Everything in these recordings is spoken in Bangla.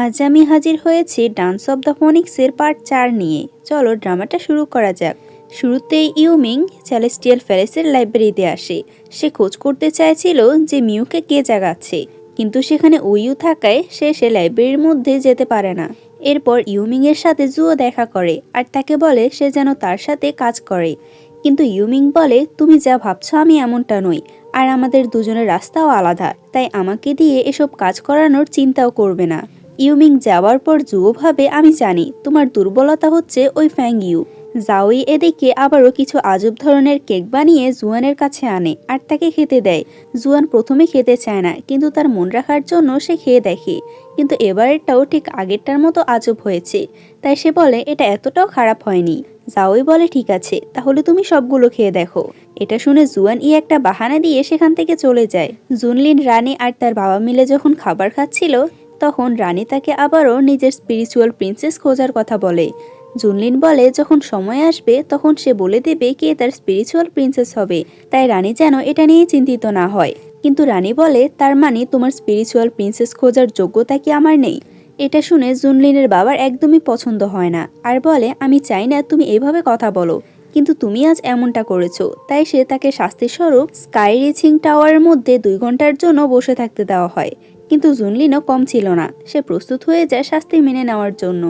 আজ আমি হাজির হয়েছি ডান্স অব দ্য ফনিক্সের পার্ট ৪ নিয়ে। চলো ড্রামাটা শুরু করা যাক। শুরুতেই ইউমিং সেলেস্টিয়াল প্যালেসের লাইব্রেরিতে আসে। সে খোঁজ করতে চাইছিল যে মিউকে কে জাগাচ্ছে, কিন্তু সেখানে উইউ থাকায় সে লাইব্রেরির মধ্যে যেতে পারে না। এরপর ইউমিং এর সাথে জুও দেখা করে আর তাকে বলে সে যেন তার সাথে কাজ করে, কিন্তু ইউমিং বলে তুমি যা ভাবছো আমি এমনটা নই, আর আমাদের দুজনের রাস্তাও আলাদা, তাই আমাকে দিয়ে এসব কাজ করানোর চিন্তাও করবে না। ইউমিং যাওয়ার পর জুও ভাবে আমি জানি তোমার দুর্বলতা হচ্ছে ওই ফ্যাং ইউ। জাওই এদিকে আবারও কিছু আজব ধরনের কেক বানিয়ে জুয়ানের কাছে আনে আর তাকে খেতে দেয়। জুয়ান প্রথমে খেতে চায় না, কিন্তু তার মন রাখার জন্য সে খেয়ে দেখে, কিন্তু এবারেরটাও ঠিক আগেরটার মতো আজব হয়েছে। তাই সে বলে এটা এতটাও খারাপ হয়নি। জাওই বলে ঠিক আছে, তাহলে তুমি সবগুলো খেয়ে দেখো। এটা শুনে জুয়ান একটা বাহানা দিয়ে সেখান থেকে চলে যায়। জুনলিন, রানী আর তার বাবা মিলে যখন খাবার খাচ্ছিল, তখন রানী তাকে আবারও নিজের স্পিরিচুয়াল প্রিন্সেস খোঁজার কথা বলে। জুনলিন বলে যখন সময় আসবে তখন সে বলে দেবে কে তার স্পিরিচুয়াল প্রিন্সেস হবে, তাই রানী যেন এটা নিয়ে চিন্তিত না হয়। কিন্তু রানী বলে তার মানে তোমার স্পিরিচুয়াল প্রিন্সেস খোঁজার যোগ্যতা কি আমার নেই? এটা শুনে জুনলিনের বাবার একদমই পছন্দ হয় না আর বলে আমি চাই না তুমি এভাবে কথা বলো, কিন্তু তুমি আজ এমনটা করেছো। তাই সে তাকে শাস্তিস্বরূপ স্কাই রিচিং টাওয়ারের মধ্যে 2 ঘন্টার জন্য বসে থাকতে দেওয়া হয়। কিন্তু জুনলিনও কম ছিল না, সে প্রস্তুত হয়ে যায় শাস্তি মেনে নেওয়ার জন্য।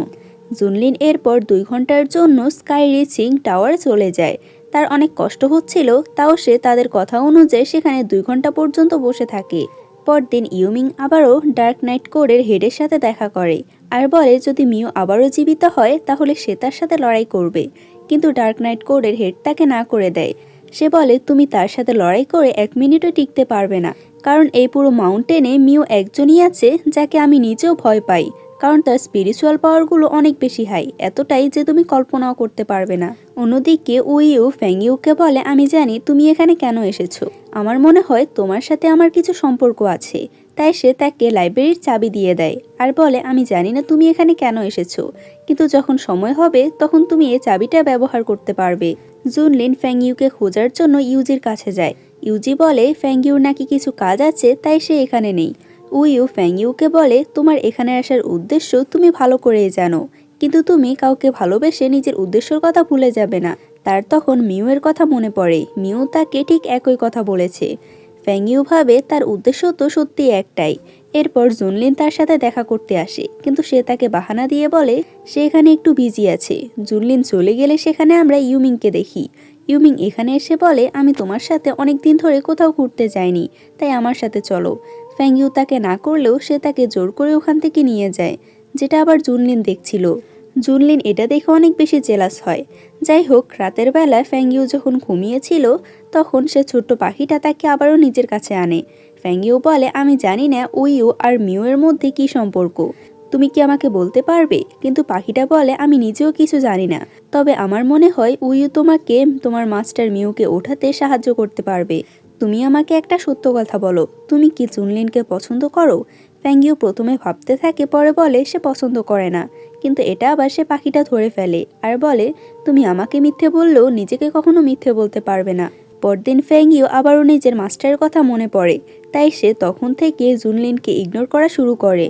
জুনলিন এরপর 2 ঘন্টার জন্য স্কাই রিচিং টাওয়ারে চলে যায়। তার অনেক কষ্ট হচ্ছিল, তাও সে তাদের কথা অনুযায়ী সেখানে 2 ঘন্টা পর্যন্ত বসে থাকে। পরদিন ইউমিং আবারও ডার্ক নাইট কোরের হেডের সাথে দেখা করে আর বলে যদি মিউ আবারও জীবিত হয় তাহলে সে তার সাথে লড়াই করবে, কিন্তু ডার্ক নাইট কোরের হেড তাকে না করে দেয়। সে বলে তুমি তার সাথে লড়াই করে 1 মিনিটও টিকতে পারবে না, কারণ এই পুরো মাউন্টেনে মিউ একজনই আছে যাকে আমি নিজেও ভয় পাই, কারণ তার স্পিরিচুয়াল পাওয়ারগুলো অনেক বেশি হাই, এতটাই যে তুমি কল্পনাও করতে পারবে না। অন্যদিকে উইউ ফ্যাংইউকে বলে আমি জানি তুমি এখানে কেন এসেছো, আমার মনে হয় তোমার সাথে আমার কিছু সম্পর্ক আছে। তাই সে তাকে লাইব্রেরির চাবি দিয়ে দেয় আর বলে আমি জানি না তুমি এখানে কেন এসেছো, কিন্তু যখন সময় হবে তখন তুমি এই চাবিটা ব্যবহার করতে পারবে। জুনলিন ফ্যাংইউকে খোঁজার জন্য ইউজির কাছে যায়। ইউজি বলে ফ্যাংইউর নাকি কিছু কাজ আছে, তাই সে এখানে নেই। উইউ ফ্যাংইউকে বলে তোমার এখানে আসার উদ্দেশ্য তুমি ভালো করেই জানো, কিন্তু তুমি কাউকে ভালোবেসে নিজের উদ্দেশ্যের কথা ভুলে যাবে না। তার তখন মিউয়ের কথা মনে পড়ে, মিউ তাকে ঠিক একই কথা বলেছে। ফ্যাংইউ ভাবে তার উদ্দেশ্য তো সত্যি একটাই। এরপর জুনলিন তার সাথে দেখা করতে আসে, কিন্তু সে তাকে বাহানা দিয়ে বলে সে এখানে একটু বিজি আছে। জুনলিন চলে গেলে সেখানে আমরা ইউমিংকে দেখি। ইউমিং এখানে এসে বলে আমি তোমার সাথে অনেক দিন ধরে কোথাও ঘুরতে যাইনি, তাই আমার সাথে চলো। ফ্যাংইউ তাকে না করলেও সে তাকে জোর করে ওখান থেকে নিয়ে যায়, যেটা আবার জুনলিন দেখছিল। জুনলিন এটা দেখে অনেক বেশি জেলাস হয়। যাই হোক, রাতের বেলা ফ্যাংইউ যখন ঘুমিয়েছিল তখন সে ছোট্ট পাখিটা তাকে আবারও নিজের কাছে আনে। ফ্যাংইউ বলে আমি জানি না উইউ আর মিউয়ের মধ্যে কি সম্পর্ক, তুমি কি আমাকে বলতে পারবে? কিন্তু পাখিটা বলে আমি নিজেও কিছু জানি না, তবে আমার মনে হয় উইউ তোমাকে তোমার মাস্টার মিউকে ওঠাতে সাহায্য করতে পারবে। তুমি আমাকে একটা সত্য কথা বলো, তুমি কি জুনলিনকে পছন্দ করো? ফ্যাংইউ প্রথমে ভাবতে থাকে, পরে বলে সে পছন্দ করে না, কিন্তু এটা আবার সে পাখিটা ধরে ফেলে আর বলে তুমি আমাকে মিথ্যে বললেও নিজেকে কখনো মিথ্যে বলতে পারবে না। পরদিন ফ্যাংইউ আবারও নিজের মাস্টারের কথা মনে পড়ে, তাই সে তখন থেকে জুনলিনকে ইগনোর করা শুরু করে।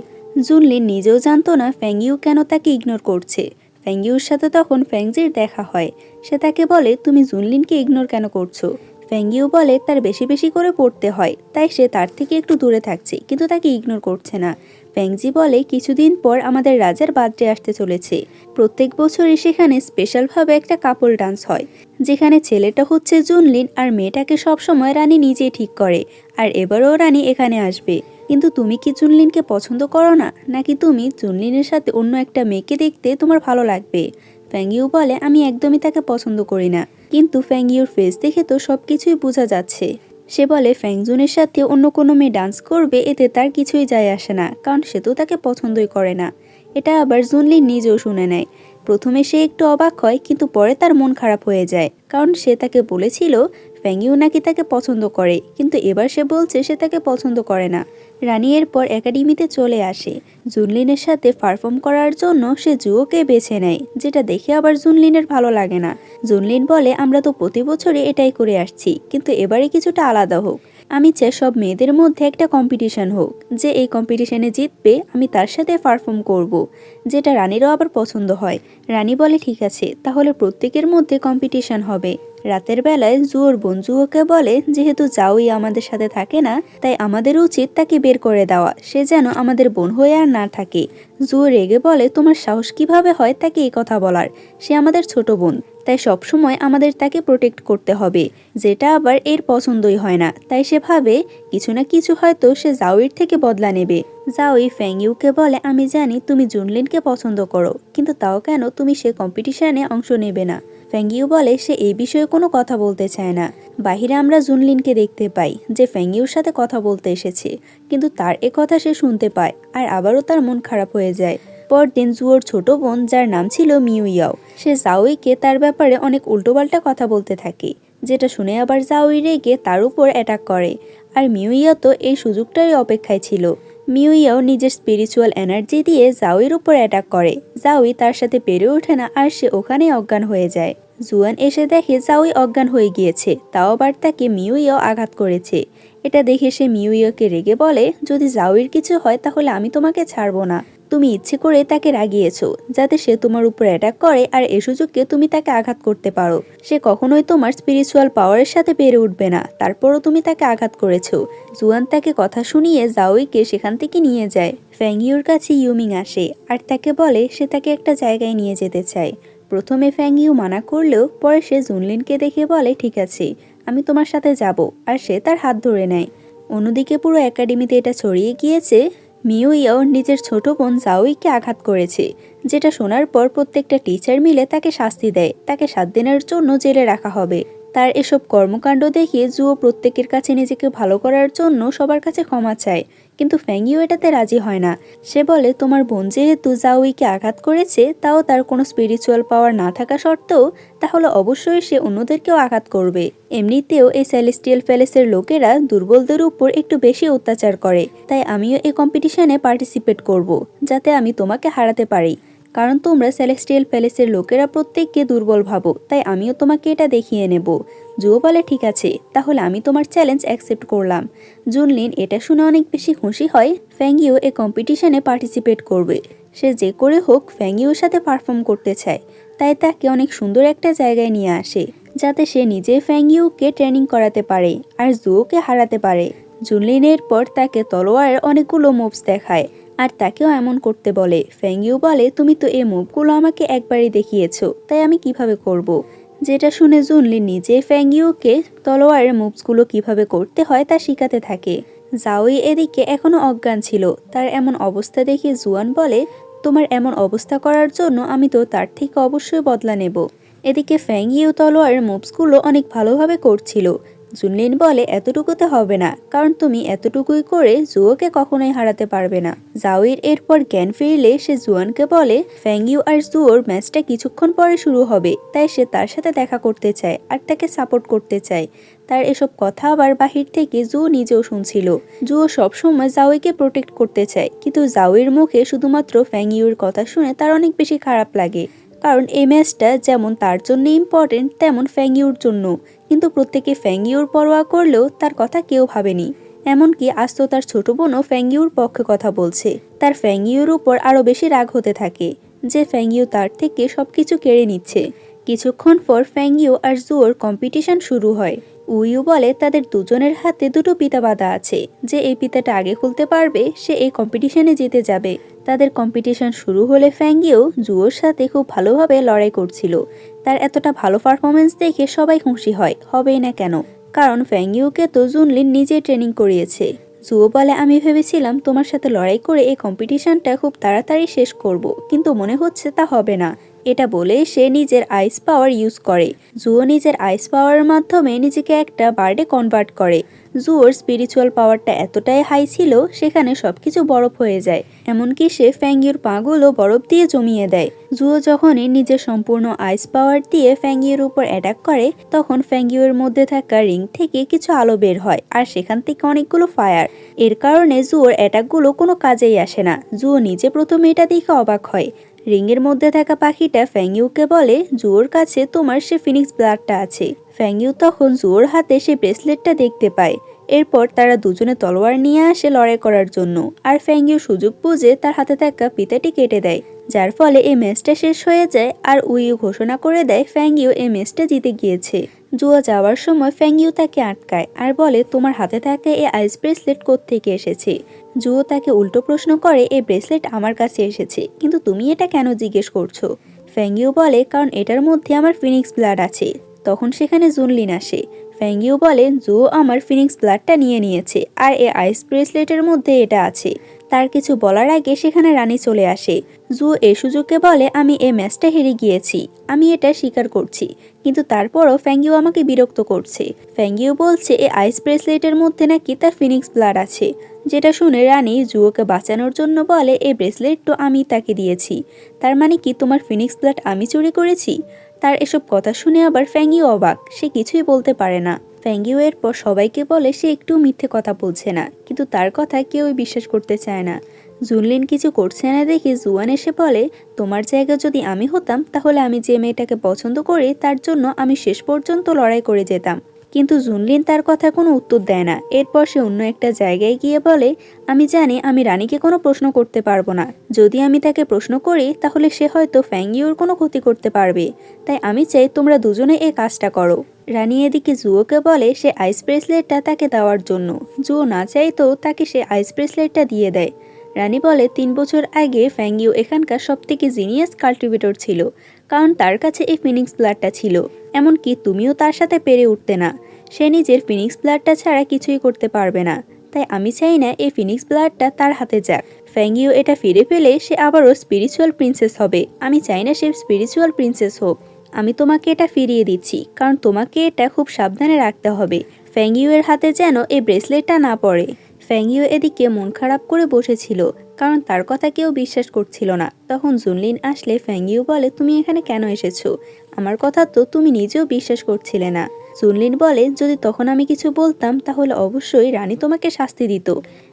জুনলিন নিজেও জানতো না ফ্যাংইউ কেন তাকে ইগনোর করছে। ফ্যাংইউর সাথে তখন ফ্যাংজির দেখা হয়। সে তাকে বলে তুমি জুনলিনকে ইগনোর কেন করছো? ফ্যাংইউ বলে তার বেশি বেশি করে পড়তে হয়, তাই সে তার থেকে একটু দূরে থাকছে, কিন্তু তাকে ইগনোর করছে না। ফ্যাংজি বলে কিছুদিন পর আমাদের রাজার বার্থডে আসতে চলেছে। প্রত্যেক বছরই সেখানে স্পেশালভাবে একটা কাপল ডান্স হয়, যেখানে ছেলেটা হচ্ছে জুনলিন আর মেয়েটাকে সবসময় রানী নিজেই ঠিক করে, আর এবারও রানী এখানে আসবে। কিন্তু তুমি কি জুনলিনকে পছন্দ করো না, নাকি তুমি জুনলিনের সাথে অন্য একটা মেয়েকে দেখতে তোমার ভালো লাগবে? ফ্যাংইউ বলে আমি একদমই তাকে পছন্দ করি না, কিন্তু ফ্যাংইউর ফেস দেখে তো সবকিছুই বোঝা যাচ্ছে। সে বলে ফ্যাংজুনের সাথে অন্য কোনো মেয়ে ডান্স করবে এতে তার কিছুই যায় আসে না, কারণ সে তো তাকে পছন্দই করে না। এটা আবার জুনলিন নিজেও শুনে নেয়। প্রথমে সে একটু অবাক হয়, কিন্তু পরে তার মন খারাপ হয়ে যায়, কারণ সে তাকে বলেছিল ফ্যাংইউ নাকি তাকে পছন্দ করে, কিন্তু এবার সে বলছে সে তাকে পছন্দ করে না। রানী এরপর একাডেমিতে চলে আসে। জুনলিনের সাথে পারফর্ম করার জন্য সে জুওকে বেছে নেয়, যেটা দেখে আবার জুনলিনের ভালো লাগে না। জুনলিন বলে আমরা তো প্রতি বছরই এটাই করে আসছি, কিন্তু এবারে কিছুটা আলাদা হোক। আমি চাই সব মেয়েদের মধ্যে একটা কম্পিটিশন হোক, যে এই কম্পিটিশনে জিতবে আমি তার সাথে পারফর্ম করব, যেটা রানীরও আবার পছন্দ হয়। রানী বলে ঠিক আছে, তাহলে প্রত্যেকের মধ্যে কম্পিটিশন হবে। রাতের বেলায় জুয়োর বোন জুয়োকে বলে যেহেতু জাউই আমাদের সাথে থাকে না, তাই আমাদের উচিত তাকে বের করে দেওয়া, সে যেন আমাদের বোন হয়ে আর না থাকে। জুয়ো রেগে বলে তোমার সাহস কিভাবে হয় তাকে এই কথা বলার, সে আমাদের ছোট বোন, তাই সবসময় আমাদের তাকে প্রোটেক্ট করতে হবে, যেটা আবার এর পছন্দই হয় না। তাই সে ভাবে কিছু না কিছু হয়তো সে জাউইর থেকে বদলা নেবে। জাউই ফ্যাংইউকে বলে আমি জানি তুমি জুনলিনকে পছন্দ করো, কিন্তু তাও কেন তুমি সে কম্পিটিশনে অংশ নেবে না। ফ্যাংইউ বলে সে এই বিষয়ে কোনো কথা বলতে চায় না। বাহিরে আমরা জুনলিনকে দেখতে পাই যে ফ্যাংইউর সাথে কথা বলতে এসেছে, কিন্তু তার এ কথা সে শুনতে পায় আর আবারও তার মন খারাপ হয়ে যায়। পরদিন জুয়োর ছোট বোন, যার নাম ছিল মিউ ইয়াও, সে জাউইকে তার ব্যাপারে অনেক উল্টোপাল্টা কথা বলতে থাকে, যেটা শুনে আবার জাউই রেগে তার উপর অ্যাটাক করে। আর মিউ ইয়াও তো এই সুযোগটারই অপেক্ষায় ছিল। মিউ ইয়াও নিজের স্পিরিচুয়াল এনার্জি দিয়ে জাউইর উপর অ্যাটাক করে। জাউই তার সাথে পেরে ওঠে না আর সে ওখানেই অজ্ঞান হয়ে যায়। জুয়ান এসে দেখে জাউই অজ্ঞান হয়ে গিয়েছে, তাও আবার তাকে মিউ ইয়াও আঘাত করেছে। এটা দেখে সে মিউ ইয়াওকে রেগে বলে যদি জাউইর কিছু হয় তাহলে আমি তোমাকে ছাড়বো না। তুমি ইচ্ছে করে তাকে রাগিয়েছো যাতে সে তোমার উপর অ্যাটাক করে, আর এ সুযোগে তুমি তাকে আঘাত করতে পারো। সে কখনোই তোমার স্পিরিচুয়াল পাওয়ারের সাথে পেরে উঠবে না, তারপরও তুমি তাকে আঘাত করেছো। জুয়ান তাকে কথা শুনিয়ে জাউইকে সেখান থেকে নিয়ে যায়। ফ্যাংইউর কাছে ইউমিং আসে আর তাকে বলে সে তাকে একটা জায়গায় নিয়ে যেতে চায়। প্রথমে ফ্যাংইউ মানা করলেও পরে সে জুনলিনকে দেখে বলে ঠিক আছে, আমি তোমার সাথে যাব, আর সে তার হাত ধরে নেয়। অন্যদিকে পুরো একাডেমিতে এটা ছড়িয়ে গিয়েছে মিউ ইয়াও নিজের ছোট বোন জাউইকে আঘাত করেছে, যেটা শোনার পর প্রত্যেকটা টিচার মিলে তাকে শাস্তি দেয়, তাকে 7 দিনের জন্য জেলে রাখা হবে। তার এসব কর্মকাণ্ড দেখে জুয়ো প্রত্যেকের কাছে নিজেকে ভালো করার জন্য সবার কাছে ক্ষমা চায়, কিন্তু ফ্যাংইউ এটাতে রাজি হয় না। সে বলে তোমার বোন যেহেতু জাউইকে আঘাত করেছে, তাও তার কোনো স্পিরিচুয়াল পাওয়ার না থাকা সত্ত্বেও, তাহলে অবশ্যই সে অন্যদেরকেও আঘাত করবে। এমনিতেও এই সেলেস্টিয়াল প্যালেসের লোকেরা দুর্বলদের উপর একটু বেশি অত্যাচার করে, তাই আমিও এই কম্পিটিশনে পার্টিসিপেট করব, যাতে আমি তোমাকে হারাতে পারি। কারণ তোমরা সেলেস্টিয়াল প্যালেসের লোকেরা প্রত্যেককে দুর্বল ভাবো, তাই আমিও তোমাকে এটা দেখিয়ে নেব। জুয়ো বলে ঠিক আছে, তাহলে আমি তোমার চ্যালেঞ্জ অ্যাকসেপ্ট করলাম। জুনলিন এটা শুনে অনেক বেশি খুশি হয়। ফ্যাংইউ এই কম্পিটিশনে পার্টিসিপেট করবে। সে যে করে হোক ফ্যাংইউর সাথে পারফর্ম করতে চায়, তাই তাকে অনেক সুন্দর একটা জায়গায় নিয়ে আসে, যাতে সে নিজে ফ্যাংইউকে ট্রেনিং করাতে পারে আর জুয়োকে হারাতে পারে। জুনলিনের পর তাকে তলোয়ারের অনেকগুলো মুভস দেখায় আর তাকেও এমন করতে বলে। ফ্যাংইউ বলে তুমি তো এই মুভগুলো আমাকে একবারই দেখিয়েছো, তাই আমি কিভাবে করব। যেটা শুনে জুনলিন নিজে ফ্যাংইউকে তলোয়ারের মুভসগুলো কিভাবে করতে হয় তা শিখাতে থাকে। জাউই এদিকে এখনো অজ্ঞান ছিল। তার এমন অবস্থা দেখে জুয়ান বলে তোমার এমন অবস্থা করার জন্য আমি তো তার থেকে অবশ্যই বদলা নেব। এদিকে ফ্যাংইউ তলোয়ারের মুভসগুলো অনেক ভালোভাবে করছিল। জুনলিন বলে এতটুকুতে হবে না, কারণ তুমি এতটুকুই করে জুয়োকে কখনোই হারাতে পারবে না। জাউইর এরপর জ্ঞান ফিরলে সে জুয়ানকে বলে ফ্যাংইউ আর জুয়োর ম্যাচটা কিছুক্ষণ পরে শুরু হবে, তাই সে তার সাথে দেখা করতে চায় আর তাকে সাপোর্ট করতে চায়। তার এসব কথা আবার বাহির থেকে জুয়ো নিজেও শুনছিল। জুয়ো সবসময় জাউইকে প্রোটেক্ট করতে চায়, কিন্তু জাউইর মুখে শুধুমাত্র ফ্যাংইউর কথা শুনে তার অনেক বেশি খারাপ লাগে, কারণ এই ম্যাচটা যেমন তার জন্য ইম্পর্টেন্ট তেমন ফ্যাংইউর জন্য। কিন্তু প্রত্যেকে ফ্যাংইউর পরোয়া করলেও তার কথা কেউ ভাবেনি। এমনকি আজ তো তার ছোট বোনও ফ্যাংইউর পক্ষে কথা বলছে। তার ফ্যাংইউর উপর আরও বেশি রাগ হতে থাকে যে ফ্যাংইউ তার থেকে সবকিছু কেড়ে নিচ্ছে। কিছুক্ষণ পর ফ্যাংইউ আর জুয়োর কম্পিটিশন শুরু হয়। উইউ বলে তাদের দুজনের হাতে দুটো পিতা বাঁধা আছে, যে এই পিতাটা আগে খুলতে পারবে সে এই কম্পিটিশনে জিতে যাবে। তাদের কম্পিটিশন শুরু হলে ফ্যাংইউ জুয়োর সাথে খুব ভালোভাবে লড়াই করছিল। তার এতটা ভালো পারফরমেন্স দেখে সবাই খুশি হয়, হবেই না কেন, কারণ ফ্যাংইউকে তো জুনলিন নিজে ট্রেনিং করিয়েছে। জুয়ো বলে আমি ভেবেছিলাম তোমার সাথে লড়াই করে এই কম্পিটিশনটা খুব তাড়াতাড়ি শেষ করব, কিন্তু মনে হচ্ছে তা হবে না। এটা বলে সে নিজের আইস পাওয়ার ইউজ করে। জুয়ো নিজের আইস পাওয়ারের মাধ্যমে নিজেকে একটা বার্ডে কনভার্ট করে। জুয়োর স্পিরিচুয়াল পাওয়ারটা এতটাই হাই ছিল সেখানে সবকিছু বরফ হয়ে যায়, এমনকি সে ফ্যাংইউর পাগুলো বরফ দিয়ে জমিয়ে দেয়। জুয়ো যখনই নিজের সম্পূর্ণ আইস পাওয়ার দিয়ে ফ্যাংইউর উপর অ্যাটাক করে, তখন ফ্যাংইউর মধ্যে থাকা রিং থেকে কিছু আলো বের হয় আর সেখান থেকে অনেকগুলো ফায়ার। এর কারণে জুয়োর অ্যাটাকগুলো কোনো কাজেই আসে না। জুয়ো নিজে প্রথমে এটা দেখে অবাক হয়। রিংয়ের মধ্যে থাকা পাখিটা ফ্যাংইউকে বলে জুয়োর কাছে তোমার সে ফিনিক্স ব্লাডটা আছে। ফ্যাংইউ তখন জুয়োর হাতে সে ব্রেসলেটটা দেখতে পায়, এরপর তারা দুজনে তলোয়ার নিয়ে আসে লড়াই করার জন্য, আর ফ্যাংইউ সুযোগ বুঝে তার হাতে থাকা ফিতাটি কেটে দেয়, যার ফলে এই ম্যাচটা শেষ হয়ে যায়। আর উইউ ঘোষণা করে দেয় ফ্যাংইউ এই ম্যাচটা জিতে গিয়েছে। জুয়া যাওয়ার সময় ফ্যাংইউ তাকে আটকায় আর বলে, তোমার হাতে থাকা এই আইস ব্রেসলেট কোত্থেকে এসেছে? জুয়ো তাকে উল্টো প্রশ্ন করে, এই ব্রেসলেট আমার কাছে এসেছে, কিন্তু তুমি এটা কেন জিজ্ঞেস করছো? ফ্যাংইউ বলে, কারণ এটার মধ্যে আমার ফিনিক্স ব্লাড আছে। তখন সেখানে জুনলিন আসে। ফ্যাংইউ বলে, জুয়ো আমার ফিনিক্স ব্লাডটা নিয়ে নিয়েছে, আর এই আইস ব্রেসলেটের মধ্যে এটা আছে। তার কিছু বলার আগে সেখানে রানী চলে আসে। জুয়ো এই সুযোগে বলে, আমি এই ম্যাচটা হেরে গিয়েছি, আমি এটা স্বীকার করছি, কিন্তু তারপরও ফ্যাংইউ আমাকে বিরক্ত করছে। ফ্যাংইউ বলছে এই আইস ব্রেসলেটের মধ্যে নাকি তার ফিনিক্স ব্লাড আছে, যেটা শুনে রানী জুয়োকে বাঁচানোর জন্য বলে, এই ব্রেসলেট তো আমি তাকে দিয়েছি, তার মানে কি তোমার ফিনিক্স ব্লাড আমি চুরি করেছি? তার এসব কথা শুনে আবার ফ্যাংইউ অবাক, সে কিছুই বলতে পারে না। ফ্যাংইউ এরপর সবাইকে বলে সে একটু মিথ্যে কথা বলছে না, কিন্তু তার কথা কেউই বিশ্বাস করতে চায় না। জুনলিন কিছু করছে না দেখে জুয়ান এসে বলে, তোমার জায়গায় যদি আমি হতাম তাহলে আমি যে মেয়েটাকে পছন্দ করি তার জন্য আমি শেষ পর্যন্ত লড়াই করে যেতাম। কিন্তু জুনলিন তার কথা কোনো উত্তর দেয় না। এরপর সে অন্য একটা জায়গায় গিয়ে বলে, আমি জানি আমি রানীকে কোনো প্রশ্ন করতে পারবো না, যদি আমি তাকে প্রশ্ন করি তাহলে সে হয়তো ফ্যাংইউর কোনো ক্ষতি করতে পারবে, তাই আমি চাই তোমরা দুজনে এই কাজটা করো। রানী এদিকে জুয়োকে বলে সে আইস ব্রেসলেটটা তাকে দেওয়ার জন্য। জুয়ো না চাইতো তাকে সে আইস ব্রেসলেটটা দিয়ে দেয়। রানী বলে, 3 বছর আগে ফ্যাংইউ এখানকার সবথেকে জিনিয়াস কাল্টিভেটর ছিল, কারণ তার কাছে এই ফিনিক্স ব্লাডটা ছিল, এমনকি তুমিও তার সাথে পেরে উঠতে না। সে নিজের ফিনিক্স ব্লাডটা ছাড়া কিছুই করতে পারবে না, তাই আমি চাই না এই ফিনিক্স ব্লাডটা তার হাতে যাক। ফ্যাংইউ এটা ফিরে পেলে সে আবারও স্পিরিচুয়াল প্রিন্সেস হবে, আমি চাই না সে স্পিরিচুয়াল প্রিন্সেস হোক। আমি তোমাকে এটা ফিরিয়ে দিচ্ছি, কারণ তোমাকে এটা খুব সাবধানে রাখতে হবে, ফ্যাংইউ এর হাতে যেন এই ব্রেসলেটটা না পড়ে। ফ্যাংইউ এদিকে মন খারাপ করে বসেছিল, কারণ তার কথা কেউ বিশ্বাস করছিল না। তখন জুনলিন আসলে ফ্যাংইউ বলে, তুমি এখানে কেন এসেছো? আমার কথা তো তুমি নিজেও বিশ্বাস করছিলে না। জুনলিন বলে, যদি তখন আমি কিছু বলতাম তাহলে অবশ্যই রানী তোমাকে শাস্তি দিত,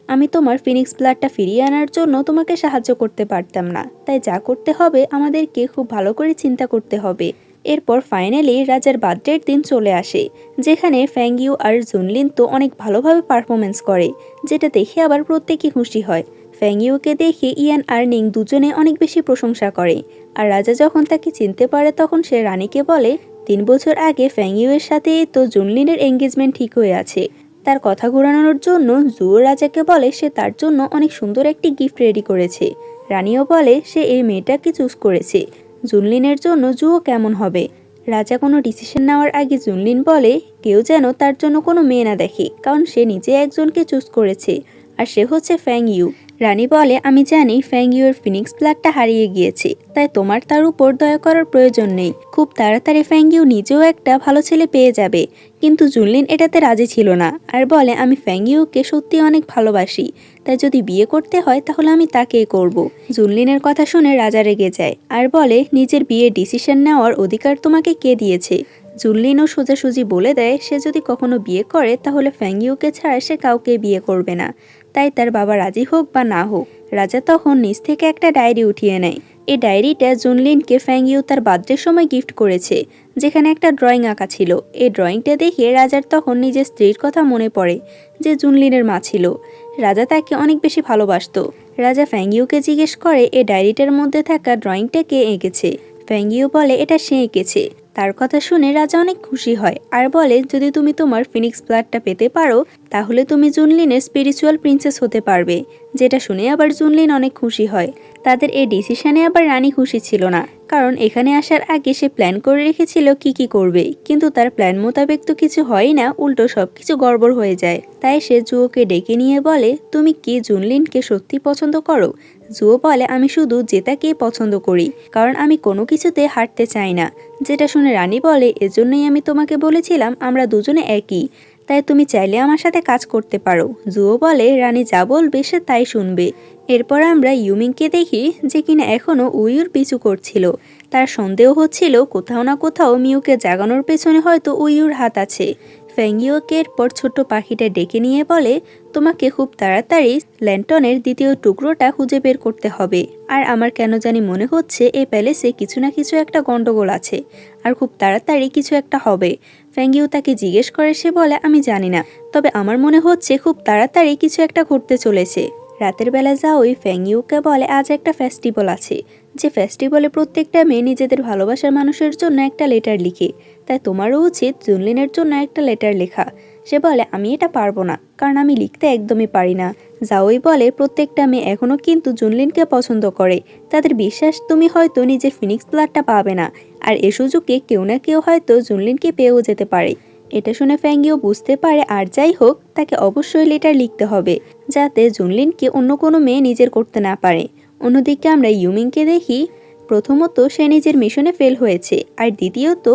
আমি তোমার ফিনিক্স ব্লাডটা ফিরিয়ে আনার জন্য তোমাকে সাহায্য করতে পারতাম না, তাই যা করতে হবে আমাদেরকে খুব ভালো করে চিন্তা করতে হবে। এরপর ফাইনালি রাজার বার্থডের দিন চলে আসে, যেখানে ফ্যাংইউ আর জুনলিন তো অনেক ভালোভাবে পারফরমেন্স করে, যেটা দেখে আবার প্রত্যেকেই খুশি হয়। ফ্যাংইউকে দেখে ইয়ান আর নিং দুজনে অনেক বেশি প্রশংসা করে, আর রাজা যখন তাকে চিনতে পারে তখন সে রানীকে বলে, 3 বছর আগে ফ্যাংইউ এর সাথে তো জুনলিনের এঙ্গেজমেন্ট ঠিক হয়ে আছে। তার কথা ঘোরানোর জন্য জুয়ো রাজাকে বলে সে তার জন্য অনেক সুন্দর একটি গিফট রেডি করেছে। রানীও বলে সে এই মেয়েটাকে চুজ করেছে, জুনলিনের জন্য জুয়ো কেমন হবে। রাজা কোনো ডিসিশন নেওয়ার আগে জুনলিন বলে, কেউ যেন তার জন্য কোনো মেয়ে না দেখে, কারণ সে নিজে একজনকে চুজ করেছে, আর সে হচ্ছে ফ্যাংইউ। রানী বলে, আমি জানি ফ্যাংইউ এর ফিনিক্স ব্লাডটা হারিয়ে গিয়েছে, তাই তোমার তার উপর দয়া করার প্রয়োজন নেই, খুব তাড়াতাড়ি ফ্যাংইউ নিজেও একটা ভালো ছেলে পেয়ে যাবে। কিন্তু জুনলিন এটাতে রাজি ছিল না, আর বলে, আমি ফ্যাংইউকে সত্যি অনেক ভালোবাসি, তাই যদি বিয়ে করতে হয় তাহলে আমি তাকেই করব। জুনলিনের কথা শুনে রাজা রেগে যায় আর বলে, নিজের বিয়ের ডিসিশন নেওয়ার অধিকার তোমাকে কে দিয়েছে? জুনলিনও সোজাসুজি বলে দেয় সে যদি কখনো বিয়ে করে তাহলে ফ্যাংইউকে ছাড়া সে কাউকে বিয়ে করবে না, তাই তার বাবা রাজি হোক বা না হোক। রাজা তখন নিজ থেকে একটা ডায়েরি উঠিয়ে নেয়। এই ডায়েরিটা জুনলিনকে ফ্যাংইউ তার বার্থডের সময় গিফট করেছে, যেখানে একটা ড্রয়িং আঁকা ছিল। এই ড্রয়িংটা দেখে রাজার তখন নিজের স্ত্রীর কথা মনে পড়ে, যে জুনলিনের মা ছিল। রাজা তাকে অনেক বেশি ভালোবাসত। রাজা ফ্যাংইউকে জিজ্ঞেস করে এই ডায়েরিটার মধ্যে থাকা ড্রয়িংটা কে এঁকেছে। ফ্যাংইউ বলে এটা সে এঁকেছে। তার কথা শুনে রাজা অনেক খুশি হয় আর বলে, যদি তুমি তোমার ফিনিক্স ব্লাডটা পেতে পারো তাহলে তুমি জুনলিনের স্পিরিচুয়াল প্রিন্সেস হতে পারবে, যেটা শুনে আবার জুনলিন অনেক খুশি হয়। তাদের এই ডিসিশনে আবার রানী খুশি ছিল না, কারণ এখানে আসার আগে সে প্ল্যান করে রেখেছিল কি করবে, কিন্তু তার প্ল্যান মোতাবেক তো কিছু হয় না, উল্টো সবকিছু গড়বড় হয়ে যায়। তাই সে জুয়োকে ডেকে নিয়ে বলে, তুমি কি জুনলিনকে সত্যি পছন্দ করো? জুয়ো বলে, আমি শুধু জেতাকেই পছন্দ করি, কারণ আমি কোনো কিছুতে হারতে চাই না। যেটা শুনে রানী বলে, এজন্যই আমি তোমাকে বলেছিলাম আমরা দুজনে একই, তাই তুমি চাইলে আমার সাথে কাজ করতে পারো। জুয়ো বলে, রানী যা বলবে সে তাই শুনবে। এরপর আমরা ইউমিংকে দেখি, যে কিনা এখনও উইউর পিছু করছিল। তার সন্দেহ হচ্ছিল কোথাও না কোথাও মিউকে জাগানোর পেছনে হয়তো উইউর হাত আছে। ফ্যাংইউকে এরপর ছোট্ট পাখিটা ডেকে নিয়ে বলে, তোমাকে খুব তাড়াতাড়ি ল্যান্টনের দ্বিতীয় টুকরোটা খুঁজে বের করতে হবে। আর আমার কেন জানি মনে হচ্ছে এই প্যালেসে কিছু না কিছু একটা গন্ডগোল আছে, আর খুব তাড়াতাড়ি কিছু একটা হবে। ফ্যাংইউ তাকে জিজ্ঞেস করে, সে বলে, আমি জানি না, তবে আমার মনে হচ্ছে খুব তাড়াতাড়ি কিছু একটা ঘটতে চলেছে। রাতের বেলা যাওই ফ্যাংইউকে বলে, আজ একটা ফেস্টিভ্যাল আছে, যে ফেস্টিভ্যালে প্রত্যেকটা মেয়ে নিজেদের ভালোবাসার মানুষের জন্য একটা লেটার লিখে, তাই তোমারও উচিত জুনলিনের জন্য একটা লেটার লেখা। সে বলে, আমি এটা পারবো না, কারণ আমি লিখতে একদমই পারি না। যাওই বলে, প্রত্যেকটা মেয়ে এখনও কিন্তু জুনলিনকে পছন্দ করে, তাদের বিশ্বাস তুমি হয়তো নিজের ফিনিক্স ব্লাডটা পাবে না, আর এ সুযোগে কেউ না কেউ হয়তো জুনলিনকে পেয়েও যেতে পারে। এটা শুনে ফ্যাংইও বুঝতে পারে, আর যাই হোক তাকে অবশ্যই লেটার লিখতে হবে, যাতে জুনলিনকে অন্য কোনো মেয়ে নিজের করতে না পারে। অন্যদিকে আমরা ইউমিংকে দেখি, প্রথমত সে নিজের মিশনে ফেল হয়েছে, আর দ্বিতীয়ত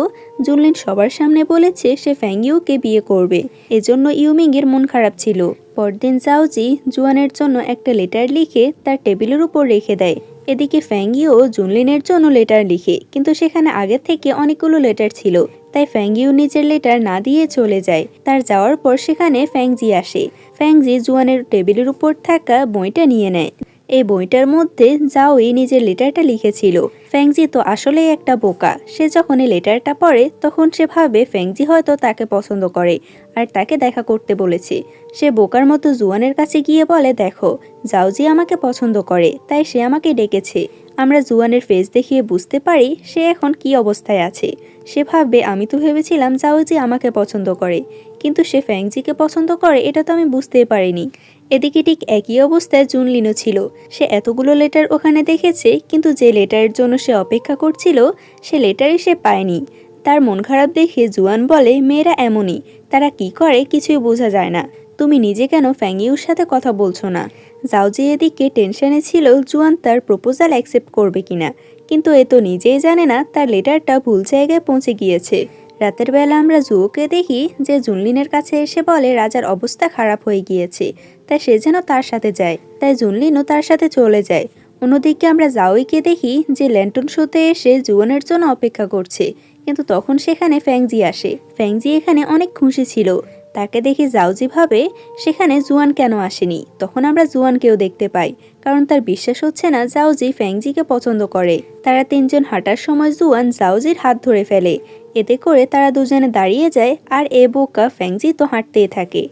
জুনলিন সবার সামনে বলেছে সে ফ্যাংইউকে বিয়ে করবে, এজন্য ইউমিংয়ের মন খারাপ ছিল। পরদিন জাওজি জুয়ানের জন্য একটা লেটার লিখে তার টেবিলের উপর রেখে দেয়। এদিকে ফ্যাংইও জুনলিনের জন্য লেটার লিখে, কিন্তু সেখানে আগে থেকে অনেকগুলো লেটার ছিল, তাই ফ্যাংইও নিজের লেটার না দিয়ে চলে যায়। তার যাওয়ার পর সেখানে ফ্যাংজি আসে। ফ্যাংজি জুয়ানের টেবিলের উপর থাকা বইটা নিয়ে নেয়। এই বইটার মধ্যে জাওই নিজের লেটারটা লিখেছিল। ফ্যাংজি তো আসলেই একটা বোকা, সে যখন এই লেটারটা পড়ে তখন সে ভাবে ফ্যাংজি হয়তো তাকে পছন্দ করে আর তাকে দেখা করতে বলেছে। সে বোকার মতো জুয়ানের কাছে গিয়ে বলে, দেখো, জাওজি আমাকে পছন্দ করে, তাই সে আমাকে ডেকেছে। আমরা জুয়ানের ফেস দেখিয়ে বুঝতে পারি সে এখন কি অবস্থায় আছে। সে ভাববে, আমি তো ভেবেছিলাম জাওজি আমাকে পছন্দ করে, কিন্তু সে ফ্যাংজিকে পছন্দ করে এটা তো আমি বুঝতেই পারিনি। এদিকে ঠিক একই অবস্থায় জুনলিনও ছিল। সে এতগুলো লেটার ওখানে দেখেছে, কিন্তু যে লেটারের জন্য সে অপেক্ষা করছিল সে লেটারই সে পায়নি। তার মন খারাপ দেখে জুয়ান বলে, মেয়েরা এমনই, তারা কি করে কিছুই বোঝা যায় না। তুমি নিজে কেন ফ্যাংইউর সাথে কথা বলছো না? জাওজি এদিকে টেনশনে ছিল জুয়ান তার প্রপোজাল অ্যাকসেপ্ট করবে কিনা, কিন্তু এ তো নিজেই জানে না তার লেটারটা ভুল জায়গায় পৌঁছে গিয়েছে। রাতের বেলা আমরা জুওকে দেখি যে জুনলিনের কাছে এসে বলে রাজার অবস্থা খারাপ হয়ে গিয়েছে, তাই সে যেন তার সাথে যায়, তাই জুনলিনও তার সাথে চলে যায়। অন্যদিকে আমরা জাওইকে দেখি যে ল্যান্টন শোতে এসে জুয়ানের জন্য অপেক্ষা করছে, কিন্তু তখন সেখানে ফ্যাংজি আসে। ফ্যাংজি এখানে অনেক খুশি ছিল। তাকে দেখে জাওজি ভাবে সেখানে জুয়ান কেন আসেনি। তখন আমরা জুয়ানকেও দেখতে পাই, কারণ তার বিশ্বাস হচ্ছে না জাওজি ফ্যাংজিকে পছন্দ করে। তারা তিনজন হাঁটার সময় জুয়ান জাওজির হাত ধরে ফেলে, এতে করে তারা দুজনে দাঁড়িয়ে যায়, আর এ বোকা ফ্যাংজি তো হাঁটতেই থাকে।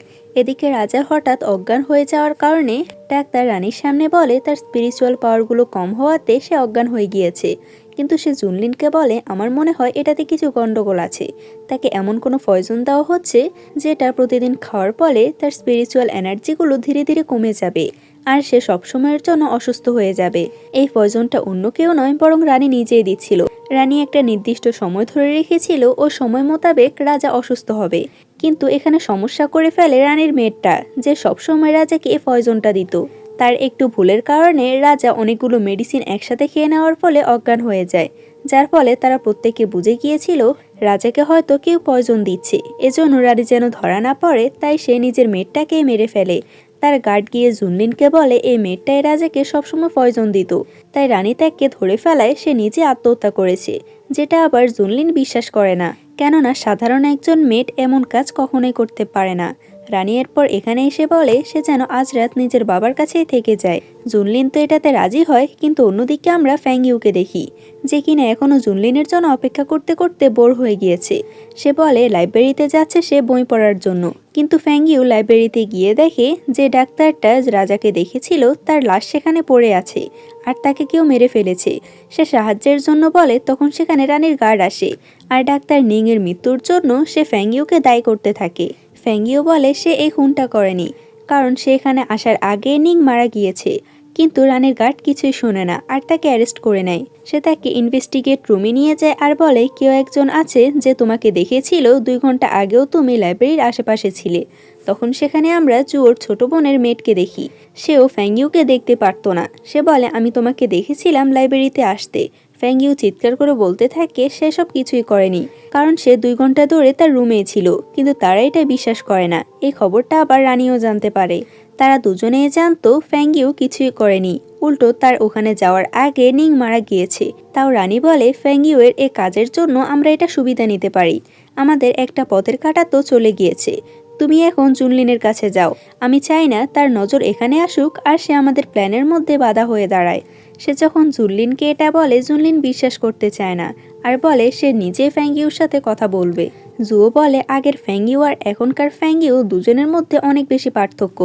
এদিকে রাজা হঠাৎ অজ্ঞান হয়ে যাওয়ার কারণে ডাক্তার রানীর সামনে বলে তার স্পিরিচুয়াল পাওয়ারগুলো কম হওয়াতে সে অজ্ঞান হয়ে গিয়েছে। কিন্তু সে জুনলিনকে বলে, আমার মনে হয় এটাতে কিছু গন্ডগোল আছে। তাকে এমন কোনো পয়জন দেওয়া হচ্ছে যেটা প্রতিদিন খাওয়ার ফলে তার স্পিরিচুয়াল এনার্জিগুলো ধীরে ধীরে কমে যাবে, আর সে সবসময়ের জন্য অসুস্থ হয়ে যাবে। এই পয়জনটা অন্য কেউ নয়, বরং রানী নিজেই দিচ্ছিল। রানী একটা নির্দিষ্ট সময় ধরে রেখেছিল ও সময় মোতাবেক রাজা অসুস্থ হবে, কিন্তু এখানে সমস্যা করে ফেলে রানীর মেয়েটা, যে সবসময় রাজাকে এই পয়জনটা দিত। তার একটু ভুলের কারণে রাজা অনেকগুলো মেডিসিন একসাথে খেয়ে নেওয়ার ফলে অজ্ঞান হয়ে যায়, যার ফলে তারা প্রত্যেকে বুঝে গিয়েছিল রাজাকে হয়তো কেউ পয়জন দিচ্ছে। এজন্য রানী যেন ধরা না পড়ে, তাই সে নিজের মেয়েটাকে মেরে ফেলে। তার গার্ড গিয়ে জুনলিনকে বলে এই মেয়েটাই রাজাকে সবসময় পয়জন দিত, তাই রানী তাকে ধরে ফেলায় সে নিজে আত্মহত্যা করেছে, যেটা আবার জুনলিন বিশ্বাস করে না, কেননা সাধারণ একজন মেয়ে এমন কাজ কখনোই করতে পারে না। রানী এরপর এখানে এসে বলে সে যেন আজ রাত নিজের বাবার কাছেই থেকে যায়। জুনলিন তো এটাতে রাজি হয়, কিন্তু অন্যদিকে আমরা ফ্যাংইউকে দেখি যে কিনা এখনো জুনলিনের জন্য অপেক্ষা করতে করতে বোর হয়ে গিয়েছে। সে বলে লাইব্রেরিতে যাচ্ছে সে বই পড়ার জন্য, কিন্তু ফ্যাংইউ লাইব্রেরিতে গিয়ে দেখে যে ডাক্তারটা রাজাকে দেখেছিল তার লাশ সেখানে পড়ে আছে, আর তাকে কেউ মেরে ফেলেছে। সে সাহায্যের জন্য বলে, তখন সেখানে রানীর গার্ড আসে, আর ডাক্তার নিং এর মৃত্যুর জন্য সে ফ্যাংইউকে দায়ী করতে থাকে। ফ্যাংইউ বলে সে এই খুনটা করেনি, কারণ সে এখানে আসার আগে নিং মারা গিয়েছে। কিন্তু রানীর গার্ড কিছুই শোনে না, আর তাকে অ্যারেস্ট করে নেয়। সে তাকে ইনভেস্টিগেট রুমে নিয়ে যায় আর বলে কেউ একজন আছে যে তোমাকে দেখেছিল 2 ঘন্টা আগেও তুমি লাইব্রেরির আশেপাশে ছিলে। তখন সেখানে আমরা জুয়োর ছোট বোনের মেয়েটকে দেখি, সেও ফ্যাংইউকে দেখতে পারতো না। সে বলে আমি তোমাকে দেখেছিলাম লাইব্রেরিতে আসতে। ফ্যাংইউ চিৎকার করে বলতে থাকে সে সব কিছুই করেনি, কারণ সে 2 ঘন্টা ধরে তার রুমেই ছিল। কিন্তু তারা এটা বিশ্বাস করে না। এই খবরটা আবার রানীও জানতে পারে। তারা দুজনেই জানতো ফ্যাংইউ কিছুই করেনি, উল্টো তার ওখানে যাওয়ার আগে নিং মারা গিয়েছে। তাও রানী বলে ফ্যাংইউ এর এই কাজের জন্য আমরা এটা সুবিধা নিতে পারি। আমাদের একটা পথের কাঁটা তো চলে গিয়েছে। তুমি এখন জুনলিনের কাছে যাও। আমি চাই না তার নজর এখানে আসুক আর সে আমাদের প্ল্যানের মধ্যে বাধা হয়ে দাঁড়ায়। সে যখন জুনলিনকে এটা বলে, জুনলিন বিশ্বাস করতে চায় না আর বলে সে নিজে ফ্যাংইউর সাথে কথা বলবে। জুও বলে আগের ফ্যাংইউ আর এখনকার ফ্যাংইউ দুজনের মধ্যে অনেক বেশি পার্থক্য,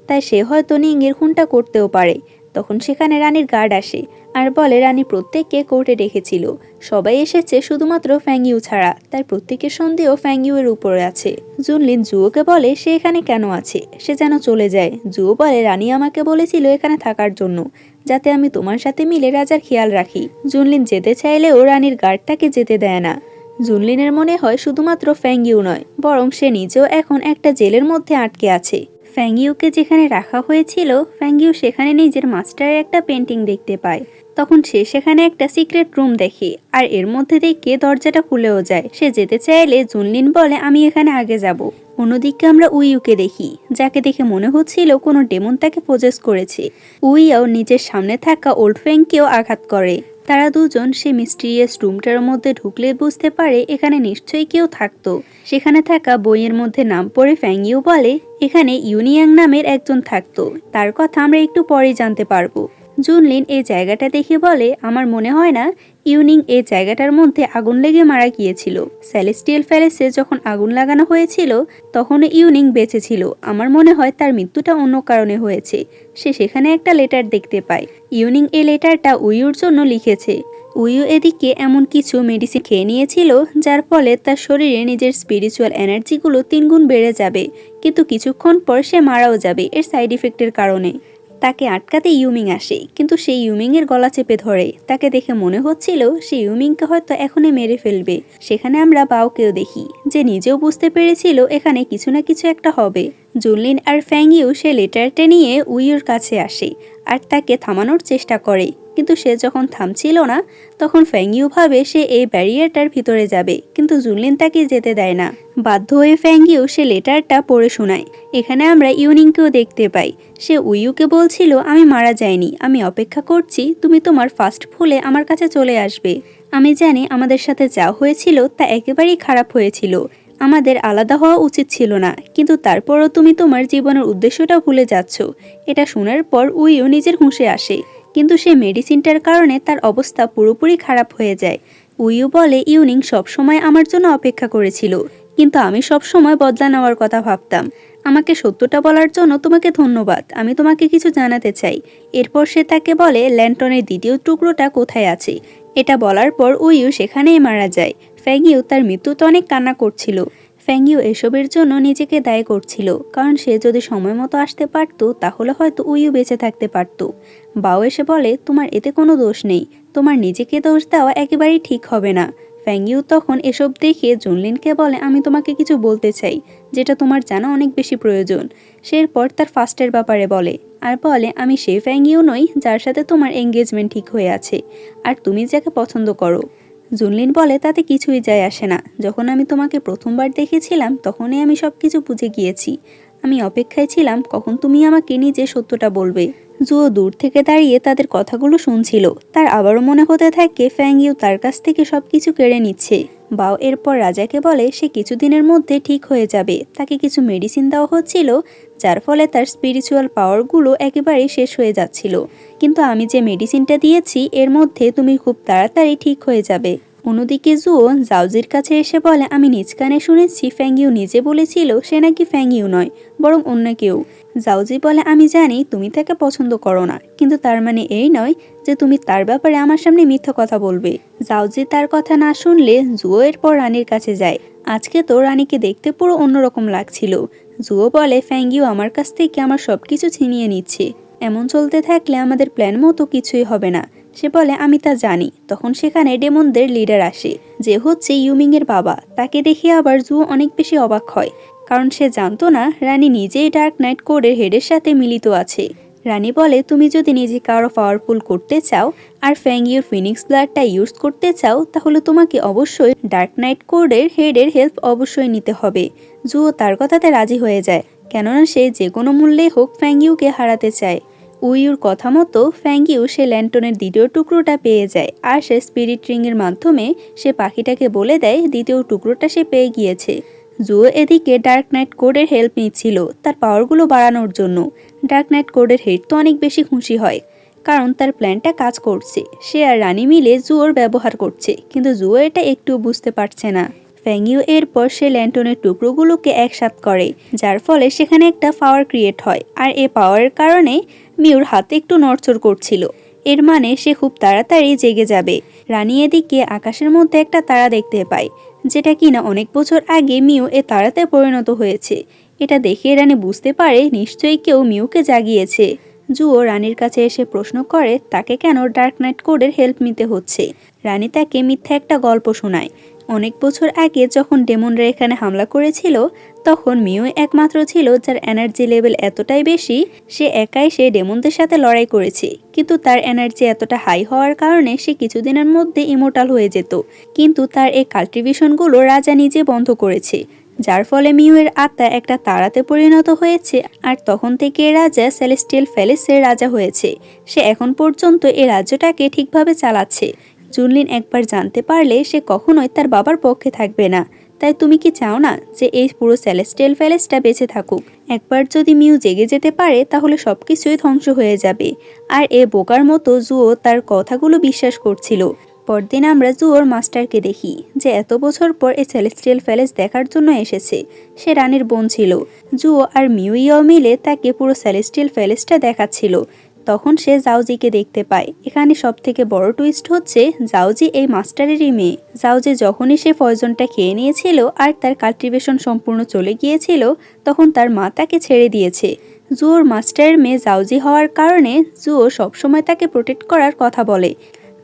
তাই সে হয়তো নিংয়ের খুনটা করতেও পারে। তখন সেখানে রানীর গার্ড আসে আর বলে রানী প্রত্যেককে কোর্টে রেখেছিল, সবাই এসেছে শুধুমাত্র ফ্যাংইউ ছাড়া, তাই প্রত্যেকের সন্দেহ ফ্যাংইউ এর উপরে আছে। জুনলিন জুওকে বলে সে এখানে কেন আছে, সে যেন চলে যায়। জুও বলে রানী আমাকে বলেছিল এখানে থাকার জন্য, যাতে আমি তোমার সাথে মিলে রাজার খেয়াল রাখি। জুনলিন যেতে চাইলেও রানীর গার্ড তাকে যেতে দেয় না। জুনলিনের মনে হয় শুধুমাত্র ফ্যাংইউ নয়, বরং সে নিজেও এখন একটা জেলের মধ্যে আটকে আছে। ফ্যাংইউকে যেখানে রাখা হয়েছিল, ফ্যাংইউ সেখানে নিজের মাস্টারের একটা পেন্টিং দেখতে পায়। তখন সে সেখানে একটা সিক্রেট রুম দেখে আর এর মধ্যে দেখে দরজাটা খুলেও যায়। সে যেতে চাইলে জুনলিন বলে আমি এখানে আগে যাব। অন্যদিকে আমরা উইউকে দেখি, যাকে দেখে মনে হচ্ছিল কোনো ডেমন তাকে পজেস করেছে। উইয়াও নিজের সামনে থাকা ওল্ড ফ্যাংকেও আঘাত করে। তারা দুজন সে মিস্টিরিয়াস রুমটার মধ্যে ঢুকলে বুঝতে পারে এখানে নিশ্চয়ই কেউ থাকতো। সেখানে থাকা বইয়ের মধ্যে নাম পড়ে ফ্যাংইউ বলে এখানে ইউনিয়াং নামের একজন থাকতো, তার কথা আমরা একটু পরেই জানতে পারবো। জুনলিন এই জায়গাটা দেখে বলে আমার মনে হয় না ইউনিং এই জায়গাটার মধ্যে আগুন লেগে মারা গিয়েছিল। সেলেস্টিয়াল প্যালেসে যখন আগুন লাগানো হয়েছিল তখন ইউনিং বেঁচে ছিল। আমার মনে হয় তার মৃত্যুটা অন্য কারণে হয়েছে। সে সেখানে একটা লেটার দেখতে পায়। ইউনিং এই লেটারটা উইউর জন্য লিখেছে। উইউ এদিকে এমন কিছু মেডিসিন খেয়ে নিয়েছিল যার ফলে তার শরীরে নিজের স্পিরিচুয়াল এনার্জিগুলো 3 গুণ বেড়ে যাবে, কিন্তু কিছুক্ষণ পর সে মারাও যাবে এর সাইড ইফেক্টের কারণে। তাকে আটকাতে ইউমিং আসে, কিন্তু সেই ইউমিংয়ের গলা চেপে ধরে। তাকে দেখে মনে হচ্ছিল সে ইউমিংকে হয়তো এখনই মেরে ফেলবে। সেখানে আমরা বাওকেও দেখি, যে নিজেও বুঝতে পেরেছিল এখানে কিছু না কিছু একটা হবে। জুনলিন আর ফ্যাংইউ সে লেটারটা নিয়ে উইউর কাছে আসে আর তাকে থামানোর চেষ্টা করে, কিন্তু সে যখন থামছিল না তখন ফ্যাংইউ ভাবে সে এই ব্যারিয়ারটার ভিতরে যাবে, কিন্তু জুনলিন তাকে যেতে দেয় না। বাধ্য হয়ে ফ্যাংইউ সে লেটারটা পড়ে শোনায়। এখানে আমরা ইউনিংকেও দেখতে পাই। সে উইউকে বলছিল আমি মারা যাইনি, আমি অপেক্ষা করছি তুমি তোমার ফার্স্ট ফুলে আমার কাছে চলে আসবে। আমি জানি আমাদের সাথে যা হয়েছিল তা একেবারেই খারাপ হয়েছিল, আমাদের আলাদা হওয়া উচিত ছিল না, কিন্তু তারপরও তুমি তোমার জীবনের উদ্দেশ্যটা ভুলে যাচ্ছ। এটা শোনার পর উইউ নিজের হুঁশে আসে, কিন্তু সেই মেডিসিনটার কারণে তার অবস্থা পুরোপুরি খারাপ হয়ে যায়। উইউ বলে ইউনিং সবসময় আমার জন্য অপেক্ষা করেছিল, কিন্তু আমি সবসময় বদলা নেওয়ার কথা ভাবতাম। আমাকে সত্যটা বলার জন্য তোমাকে ধন্যবাদ, আমি তোমাকে কিছু জানাতে চাই। এরপর সে তাকে বলে ল্যান্টনের দ্বিতীয় টুকরোটা কোথায় আছে। এটা বলার পর উইউ সেখানেই মারা যায়। ফ্যাংইউ তার মৃত্যুতে অনেক কান্না করছিল। ফ্যাংইউ এসবের জন্য নিজেকে দায়ী করছিল, কারণ সে যদি সময় মতো আসতে পারত তাহলে হয়তো উইউ বেঁচে থাকতে পারত। বাও এসে বলে তোমার এতে কোনো দোষ নেই, তোমার নিজেকে দোষ দেওয়া একেবারেই ঠিক হবে না। ফ্যাংইউ তখন এসব দেখে জুনলিনকে বলে আমি তোমাকে কিছু বলতে চাই, যেটা তোমার জানা অনেক বেশি প্রয়োজন। সে এরপর তার ফার্স্টের ব্যাপারে বলে আর বলে আমি সেই ফ্যাংইউ নই যার সাথে তোমার এঙ্গেজমেন্ট ঠিক হয়ে আছে, আর তুমি যাকে পছন্দ করো। জুনলিন বলে তাতে কিছুই যায় আসে না, যখন আমি তোমাকে প্রথমবার দেখেছিলাম তখনই আমি সবকিছু বুঝে গিয়েছি। আমি অপেক্ষায় ছিলাম কখন তুমি আমাকে নিজে সত্যটা বলবে। জুও দূর থেকে দাঁড়িয়ে তাদের কথাগুলো শুনছিল। তার আবারও মনে হতে থাকে ফ্যাংইউ তার কাছ থেকে সবকিছু কেড়ে নিচ্ছে। বাও এরপর রাজাকে বলে সে কিছুদিনের মধ্যে ঠিক হয়ে যাবে। তাকে কিছু মেডিসিন দেওয়া হচ্ছিল যার ফলে তার স্পিরিচুয়াল পাওয়ারগুলো একেবারেই শেষ হয়ে যাচ্ছিল, কিন্তু আমি যে মেডিসিনটা দিয়েছি এর মধ্যে তুমি খুব তাড়াতাড়ি ঠিক হয়ে যাবে। অন্যদিকে জুও জাউজির কাছে এসে বলে আমি নিজ কানে শুনেছি ফ্যাংইউ নিজে বলেছিল সে নাকি ফ্যাংইউ নয় বরং অন্য কেউ। জাউজি বলে আমি জানি তুমি তাকে পছন্দ করো না, কিন্তু তার মানে এই নয় যে তুমি তার ব্যাপারে আমার সামনে মিথ্যা কথা বলবে। জাউজি তার কথা না শুনলে জুও এরপর রানীর কাছে যায়। আজকে তো রানীকে দেখতে পুরো অন্যরকম লাগছিল। জুও বলে ফ্যাংইউ আমার কাছ থেকে আমার সবকিছু ছিনিয়ে নিচ্ছে, এমন চলতে থাকলে আমাদের প্ল্যান মতো কিছুই হবে না। সে বলে আমি তা জানি। তখন সেখানে ডেমনদের লিডার আসে, যে হচ্ছে ইউমিং এর বাবা। তাকে দেখে আবার জুও অনেক বেশি অবাক হয়, কারণ সে জানতো না রানী নিজেই ডার্ক নাইট কোডের হেডের সাথে মিলিত আছে। রানী বলে তুমি যদি নিজেকে আরো পাওয়ারফুল করতে চাও আর ফ্যাংইউর ফিনিক্স ব্লাডটা ইউজ করতে চাও তাহলে তোমাকে অবশ্যই ডার্ক নাইট কোডের হেডের হেল্প অবশ্যই নিতে হবে। জুও তার কথাতে রাজি হয়ে যায়, কেননা সে যে কোনো মূল্যে হোক ফ্যাংইউকে হারাতে চায়। উইউর কথা মতো ফ্যাংইউ সে ল্যান্টনের দ্বিতীয় টুকরোটা পেয়ে যায়, আর সে স্পিরিট রিংয়ের মাধ্যমে সে পাখিটাকে বলে দেয় দ্বিতীয় টুকরোটা সে পেয়ে গিয়েছে। জুয়ো এদিকে ডার্ক নাইট কোডের হেল্প নিচ্ছিল তার পাওয়ারগুলো বাড়ানোর জন্য। ডার্ক নাইট কোডের হেড তো অনেক বেশি খুশি হয়, কারণ তার প্ল্যানটা কাজ করছে। সে আর রানী মিলে জুয়োর ব্যবহার করছে, কিন্তু জুয়ো এটা একটুও বুঝতে পারছে না। ফ্যাংইউ এরপর সে ল্যান্টনের টুকরোগুলোকে একসাথ করে, যার ফলে সেখানে একটা পাওয়ার ক্রিয়েট হয়। আর এই পাওয়ারের কারণে মিউর হাতে একটু নড়চড় করছিল, এর মানে সে খুব তাড়াতাড়ি জেগে যাবে। রানী এদিকে আকাশের মধ্যে একটা তারা দেখতে পায়, যেটা কিনা অনেক বছর আগে মিউ এ তারাতে পরিণত হয়েছে। এটা দেখে রানী বুঝতে পারে নিশ্চয়ই কেউ মিউকে জাগিয়েছে। জুয়ো রানীর কাছে এসে প্রশ্ন করে তাকে কেন ডার্ক নাইট কোডের হেল্প নিতে হচ্ছে। রানী তাকে মিথ্যা একটা গল্প শোনায়। অনেক বছর আগে যখন ডেমনরা এখানে হামলা করেছিল, তখন মিউ একমাত্র ছিল যার এনার্জি লেভেল এতটাই বেশি, সে একাই সে ডেমনদের সাথে লড়াই করেছে। কিন্তু তার এনার্জি এতটা হাই হওয়ার কারণে সে কিছুদিনের মধ্যে ইমোর্টাল হয়ে যেত। কিন্তু তার এই কাল্টিভেশনগুলো রাজা নিজে বন্ধ করেছে, যার ফলে মিউয়ের আত্মা একটা তারাতে পরিণত হয়েছে। আর তখন থেকে রাজা সেলেস্টিয়াল প্যালেসের রাজা হয়েছে। সে এখন পর্যন্ত এই রাজ্যটাকে ঠিকভাবে চালাচ্ছে। জুনলিন একবার জানতে পারলে সে কখনোই তার বাবার পক্ষে থাকবে না। তাই তুমি কি চাও না যে এই পুরো সেলেস্টিয়াল প্যালেসটা বেঁচে থাকুক? একবার যদি মিউ জেগে যেতে পারে তাহলে সবকিছুই ধ্বংস হয়ে যাবে। আর এ বোকার মতো জুয়ো তার কথাগুলো বিশ্বাস করছিল। পরদিন আমরা জুয়োর মাস্টারকে দেখি, যে এত বছর পর এই সেলেস্টিয়াল প্যালেস দেখার জন্য এসেছে। সে রানীর বোন ছিল। জুয়ো আর মিউইও মিলে তাকে পুরো সেলেস্টিয়াল প্যালেসটা দেখাচ্ছিল। তখন সে জাওজিকে দেখতে পায়। এখানে সব থেকে বড় টুইস্ট হচ্ছে জাওজি এই মাস্টারেরই মেয়ে। জাওজি যখনই সে পয়জনটা খেয়ে নিয়েছিল আর তার কাল্টিভেশন সম্পূর্ণ চলে গিয়েছিল, তখন তার মা তাকে ছেড়ে দিয়েছে। জুয়োর মাস্টারের মেয়ে জাওজি হওয়ার কারণে জুয়ো সবসময় তাকে প্রোটেক্ট করার কথা বলে।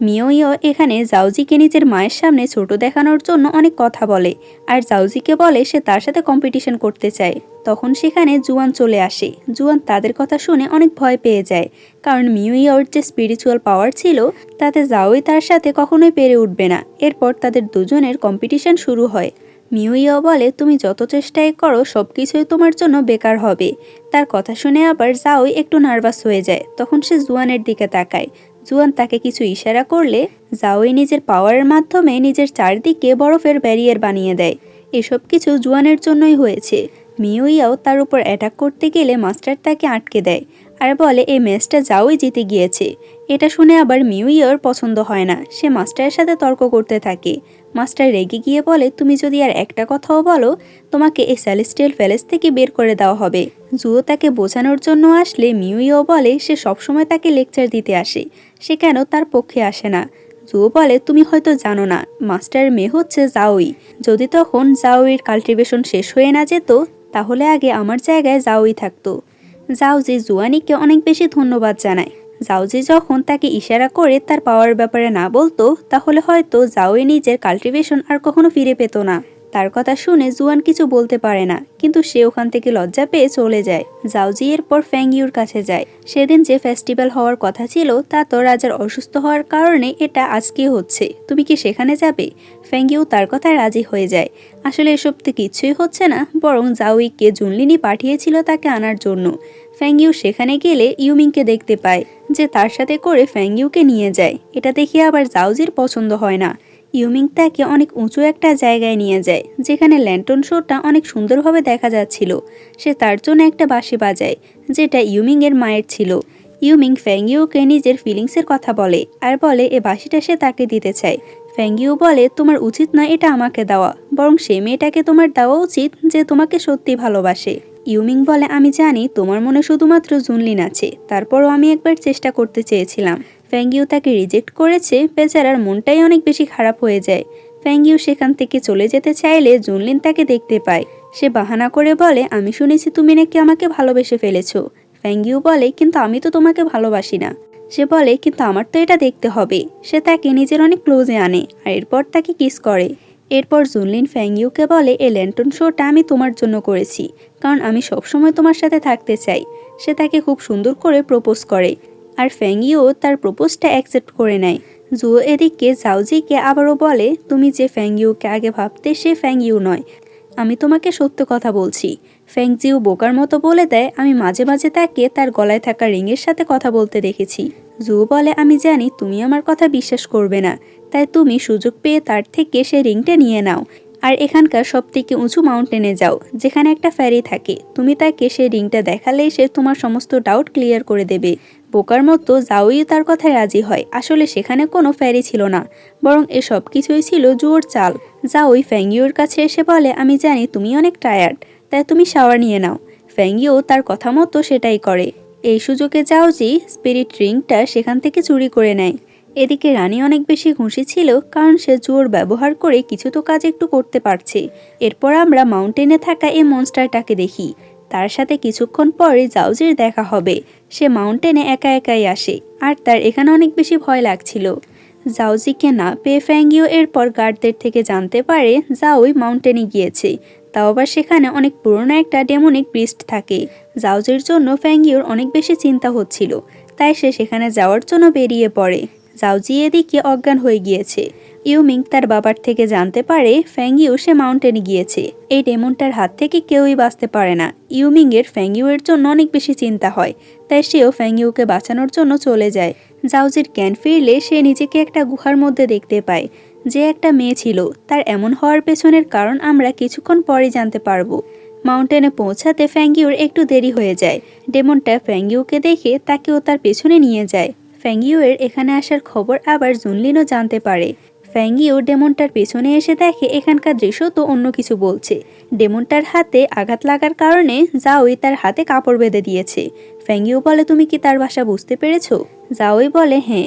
মিউইও এখানে জাওজিকে নিজের মায়ের সামনে ছোট দেখানোর জন্য অনেক কথা বলে, আর জাওজিকে বলে সে তার সাথে কম্পিটিশন করতে চায়। তখন সেখানে জুয়ান চলে আসে। জুয়ান তাদের কথা শুনে অনেক ভয় পেয়ে যায়, কারণ মিউইওর যে স্পিরিচুয়াল পাওয়ার ছিল তাতে জাওই তার সাথে কখনোই পেরে উঠবে না। এরপর তাদের দুজনের কম্পিটিশন শুরু হয়। মিউইও বলে তুমি যত চেষ্টাই করো সবকিছুই তোমার জন্য বেকার হবে। তার কথা শুনে আবার জাওই একটু নার্ভাস হয়ে যায়। তখন সে জুয়ানের দিকে তাকায়। জুয়ান তাকে কিছু ইশারা করলে জাওই নিজের পাওয়ারের মাধ্যমে নিজের চারদিকে বরফের ব্যারিয়ার বানিয়ে দেয়। এসব কিছু জুয়ানের জন্যই হয়েছে। মিউইয়াও তার উপর অ্যাটাক করতে গেলে মাস্টার তাকে আটকে দেয় আর বলে এই ম্যাচটা জাওই জিতে গিয়েছে। এটা শুনে আবার মিউইয়ার পছন্দ হয় না। সে মাস্টারের সাথে তর্ক করতে থাকে। মাস্টার রেগে গিয়ে বলে তুমি যদি আর একটা কথাও বলো তোমাকে এই সেলেস্টিয়াল প্যালেস থেকে বের করে দেওয়া হবে। জুয়ো তাকে বোঝানোর জন্য আসলে মিউইও বলে সে সবসময় তাকে লেকচার দিতে আসে, সে কেন তার পক্ষে আসে না। জুয়ো বলে তুমি হয়তো জানো না মাস্টারের মেয়ে হচ্ছে জাওই। যদি তখন জাওইর কাল্টিভেশন শেষ হয়ে না যেত তাহলে আগে আমার জায়গায় জাওই থাকতো। জাওজি জুয়ানিকে অনেক বেশি ধন্যবাদ জানায়। জাওজি যখন তাকে ইশারা করে তার পাওয়ার ব্যাপারে না বলতো তাহলে হয়তো জাওই নিজের কাল্টিভেশন আর কখনো ফিরে পেত না। তার কথা শুনে জুয়ান কিছু বলতে পারে না, কিন্তু সে ওখান থেকে লজ্জা পেয়ে চলে যায়। জাওজি এরপর ফ্যাংইউর কাছে যায়। সেদিন যে ফেস্টিভ্যাল হওয়ার কথা ছিল তা তো রাজার অসুস্থ হওয়ার কারণে এটা আজকে হচ্ছে। তুমি কি সেখানে যাবে? ফ্যাংইউ তার কথায় রাজি হয়ে যায়। আসলে এসব তো কিছুই হচ্ছে না, বরং জাওইকে জুনলিনি পাঠিয়েছিল তাকে আনার জন্য। ফ্যাংইউ সেখানে গেলে ইউমিংকে দেখতে পায়, যে তার সাথে করে ফ্যাংইউকে নিয়ে যায়। এটা দেখে আবার জাওজির পছন্দ হয় না। ইউমিং তাকে অনেক উঁচু একটা জায়গায় নিয়ে যায়, যেখানে ল্যান্টন শোটা অনেক সুন্দরভাবে দেখা যাচ্ছিল। সে তার জন্য একটা বাঁশি বাজায়, যেটা ইউমিংয়ের মায়ের ছিল। ইউমিং ফ্যাংইউকে নিজের ফিলিংসের কথা বলে আর বলে এ বাঁশিটা সে তাকে দিতে চায়। ফ্যাংইউ বলে তোমার উচিত না এটা আমাকে দেওয়া, বরং সে মেয়েটাকে তোমার দেওয়া উচিত যে তোমাকে সত্যি ভালোবাসে। ইউমিং বলে আমি জানি তোমার মনে শুধুমাত্র জুনলিন আছে, তারপরও আমি একবার চেষ্টা করতে চেয়েছিলাম। ফ্যাংইউ তাকে রিজেক্ট করেছে। বেচারার মনটাই অনেক বেশি খারাপ হয়ে যায়। ফ্যাংইউ সেখান থেকে চলে যেতে চাইলে জুনলিন তাকে দেখতে পায়। সে বাহানা করে বলে আমি শুনেছি তুমি নাকি আমাকে ভালোবেসে ফেলেছো। ফ্যাংইউ বলে কিন্তু আমি তো তোমাকে ভালোবাসি না। সে বলে কিন্তু আমার তো এটা দেখতে হবে। সে তাকে নিজের অনেক ক্লোজে আনে আর এরপর তাকে কিস করে। এরপর জুনলিন ফ্যাংইউকে বলে এই ল্যান্টন শোটা আমি তোমার জন্য করেছি, কারণ আমি সবসময় তোমার সাথে থাকতে চাই। সে তাকে খুব সুন্দর করে প্রপোজ করে আর ফ্যাংইউ তার প্রপোজটা অ্যাকসেপ্ট করে নেয়। জুয়ো এদিকে জাওজিকে আবারও বলে তুমি যে ফ্যাংইউকে আগে ভাবতে সে ফ্যাংইউ নয়, আমি তোমাকে সত্য কথা বলছি। ফ্যাংজিও বোকার মতো বলে দেয়, আমি মাঝে মাঝে তাকে তার গলায় থাকা রিংয়ের সাথে কথা বলতে দেখেছি। জু বলে, আমি জানি তুমি আমার কথা বিশ্বাস করবে না, তাই তুমি সুযোগ পেয়ে তার থেকে সে রিংটা নিয়ে নাও আর এখানকার সবথেকে উঁচু মাউন্টেনে যাও যেখানে একটা ফেরি থাকে। তুমি তাকে সেই রিংটা দেখালেই সে তোমার সমস্ত ডাউট ক্লিয়ার করে দেবে। বোকার মতো জাওই তার কথায় রাজি হয়। আসলে সেখানে কোনো ফেরি ছিল না, বরং এসব কিছুই ছিল জুয়োর চাল। জাওই ফ্যাংইউর কাছে এসে বলে, আমি জানি তুমি অনেক টায়ার্ড, তাই তুমি শাওয়ার নিয়ে নাও। ফ্যাংইউ তার কথা মতো সেটাই করে। এই সুযোগে জাওজি স্পিরিট রিংটা সেখান থেকে চুরি করে নেয়। এদিকে রানী অনেক বেশি খুশি ছিল, কারণ সে জোর ব্যবহার করে কিছু তো কাজ একটু করতে পারছে। এরপর আমরা মাউন্টেনে থাকা এই মনস্টারটাকে দেখি। তার সাথে কিছুক্ষণ পরে জাওজির দেখা হবে। সে মাউন্টেনে একা একাই আসে, আর তার এখানে অনেক বেশি ভয় লাগছিল। জাওজিকে না পেয়ে ফ্যাংইউ এরপর গার্ডদের থেকে জানতে পারে জাওই মাউন্টেনে গিয়েছে, তাও আবার সেখানে অনেক পুরনো একটা ডেমনিক ব্রিস্ট থাকে। জাওজির জন্য ফ্যাংইউর অনেক বেশি চিন্তা হচ্ছিল, তাই সে সেখানে যাওয়ার জন্য বেরিয়ে পড়ে। জাওজি এদিকে অজ্ঞান হয়ে গিয়েছে। ইউমিং তার বাবার থেকে জানতে পারে ফ্যাংইউ সে মাউন্টেনে গিয়েছে। এই ডেমনটার হাত থেকে কেউই বাঁচতে পারে না। ইউমিংয়ের ফ্যাংইউয়ের জন্য অনেক বেশি চিন্তা হয়, তাই সেও ফ্যাংইউকে বাঁচানোর জন্য চলে যায়। জাওজির জ্ঞান ফিরলে সে নিজেকে একটা গুহার মধ্যে দেখতে পায়, যে একটা মেয়ে ছিল। তার এমন হওয়ার পেছনের কারণ আমরা কিছুক্ষণ পরে জানতে পারবো। মাউন্টেনে পৌঁছাতে ফ্যাংইউর একটু দেরি হয়ে যায়। ডেমনটা ফ্যাংইউকে দেখে তাকেও তার পেছনে নিয়ে যায়। ফ্যাংইউয়ের এখানে আসার খবর আবার জুনলিনও জানতে পারে। ফ্যাংইউ ডেমনটার পেছনে এসে দেখে এখানকার দৃশ্য তো অন্য কিছু বলছে। ডেমনটার হাতে আঘাত লাগার কারণে জাওই তার হাতে কাপড় বেঁধে দিয়েছে। ফ্যাংইউ বলে, তুমি কি তার ভাষা বুঝতে পেরেছো? জাওই বলে, হ্যাঁ।